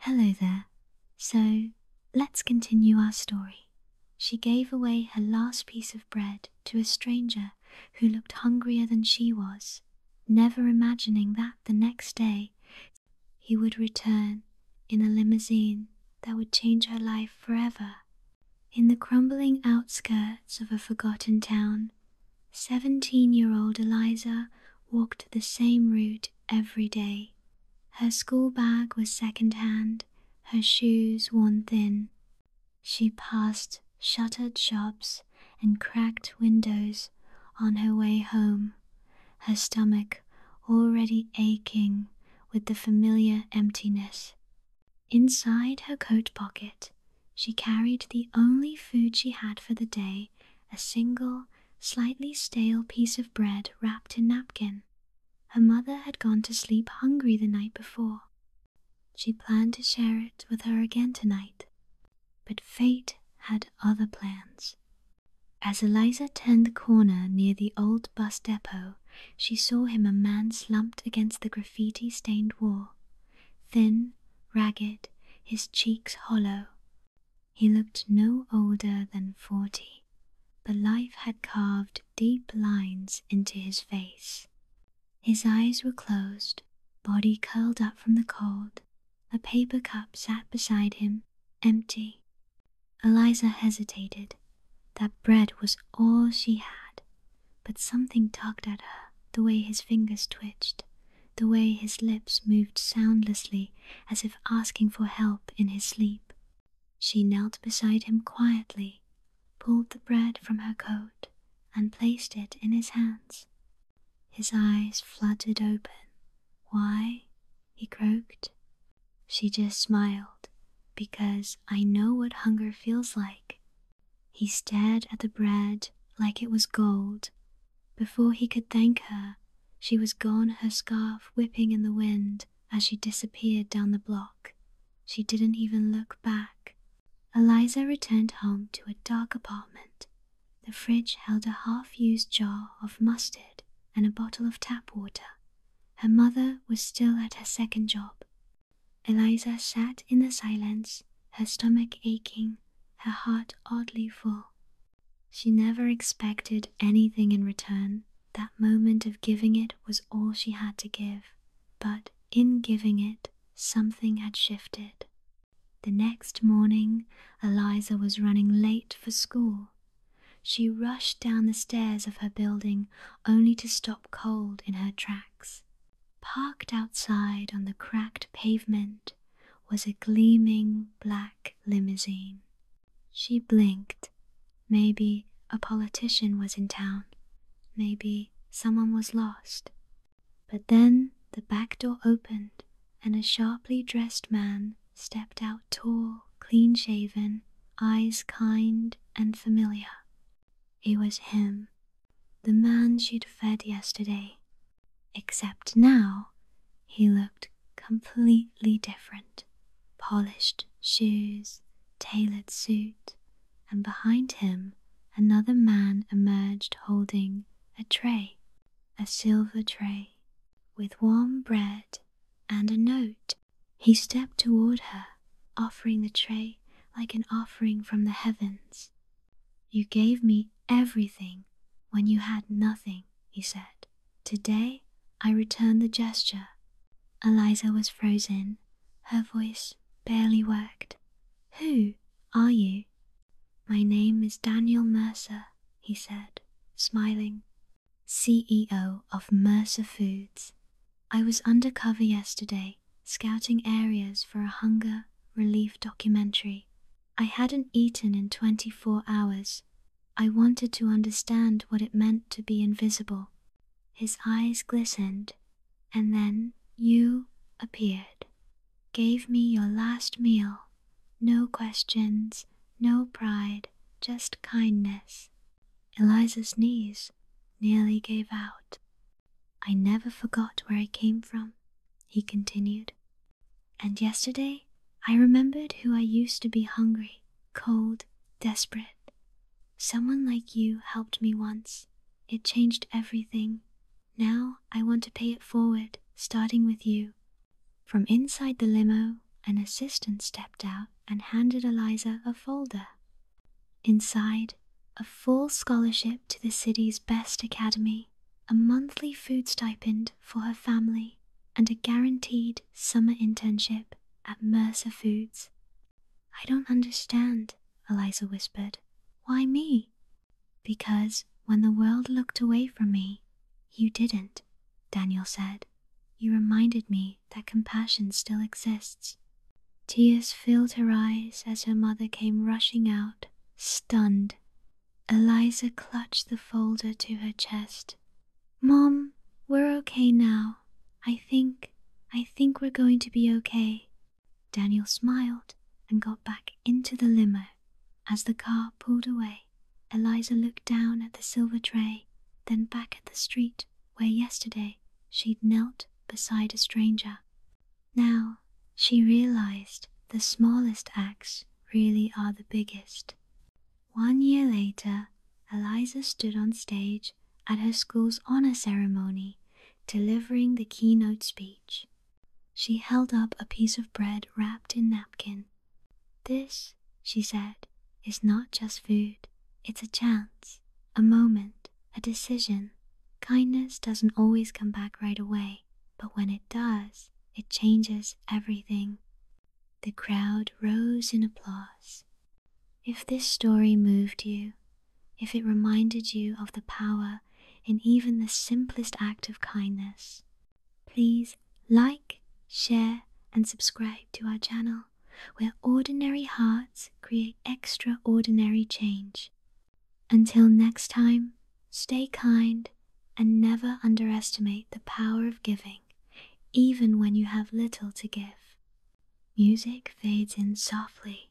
Hello there. So, let's continue our story. She gave away her last piece of bread to a stranger who looked hungrier than she was, never imagining that the next day he would return in a limousine that would change her life forever. In the crumbling outskirts of a forgotten town, 17-year-old Eliza walked the same route every day. Her school bag was second-hand, her shoes worn thin. She passed shuttered shops and cracked windows on her way home, her stomach already aching with the familiar emptiness. Inside her coat pocket, she carried the only food she had for the day, a single, slightly stale piece of bread wrapped in napkin. Her mother had gone to sleep hungry the night before. She planned to share it with her again tonight, but fate had other plans. As Eliza turned the corner near the old bus depot, she saw him, a man slumped against the graffiti-stained wall, thin, ragged, his cheeks hollow. He looked no older than 40, but life had carved deep lines into his face. His eyes were closed, body curled up from the cold. A paper cup sat beside him, empty. Eliza hesitated. That bread was all she had, but something tugged at her, the way his fingers twitched, the way his lips moved soundlessly as if asking for help in his sleep. She knelt beside him quietly, pulled the bread from her coat, and placed it in his hands. His eyes fluttered open. "Why?" he croaked. She just smiled. "Because I know what hunger feels like." He stared at the bread like it was gold. Before he could thank her, she was gone, her scarf whipping in the wind as she disappeared down the block. She didn't even look back. Eliza returned home to a dark apartment. The fridge held a half-used jar of mustard and a bottle of tap water. Her mother was still at her second job. Eliza sat in the silence, her stomach aching, her heart oddly full. She never expected anything in return. That moment of giving it was all she had to give. But in giving it, something had shifted. The next morning, Eliza was running late for school. She rushed down the stairs of her building, only to stop cold in her tracks. Parked outside on the cracked pavement was a gleaming black limousine. She blinked. Maybe a politician was in town. Maybe someone was lost. But then the back door opened, and a sharply dressed man stepped out, tall, clean-shaven, eyes kind and familiar. It was him, the man she'd fed yesterday. Except now, he looked completely different. Polished shoes, tailored suit, and behind him another man emerged holding a tray, a silver tray, with warm bread and a note. He stepped toward her, offering the tray like an offering from the heavens. "You gave me everything when you had nothing," he said. "Today, I return the gesture." Eliza was frozen. Her voice barely worked. "Who are you?" "My name is Daniel Mercer," he said, smiling. "CEO of Mercer Foods. I was undercover yesterday, scouting areas for a hunger relief documentary. I hadn't eaten in 24 hours. I wanted to understand what it meant to be invisible." His eyes glistened, "And then you appeared. Gave me your last meal. No questions, no pride, just kindness." Eliza's knees nearly gave out. "I never forgot where I came from," he continued. "And yesterday, I remembered who I used to be, hungry, cold, desperate. Someone like you helped me once. It changed everything. Now I want to pay it forward, starting with you." From inside the limo, an assistant stepped out and handed Eliza a folder. Inside, a full scholarship to the city's best academy, a monthly food stipend for her family, and a guaranteed summer internship at Mercer Foods. "I don't understand," Eliza whispered. "Why me?" "Because when the world looked away from me, you didn't," Daniel said. "You reminded me that compassion still exists." Tears filled her eyes as her mother came rushing out, stunned. Eliza clutched the folder to her chest. "Mom, we're okay now. I think we're going to be okay." Daniel smiled and got back into the limo. As the car pulled away, Eliza looked down at the silver tray, then back at the street where yesterday she'd knelt beside a stranger. Now she realized the smallest acts really are the biggest. 1 year later, Eliza stood on stage at her school's honor ceremony, delivering the keynote speech. She held up a piece of bread wrapped in napkin. "This," she said, "is not just food. It's a chance, a moment, a decision. Kindness doesn't always come back right away, but when it does, it changes everything." The crowd rose in applause. If this story moved you, if it reminded you of the power in even the simplest act of kindness, please like, share, and subscribe to our channel, where ordinary hearts create extraordinary change. Until next time, stay kind and never underestimate the power of giving, even when you have little to give. Music fades in softly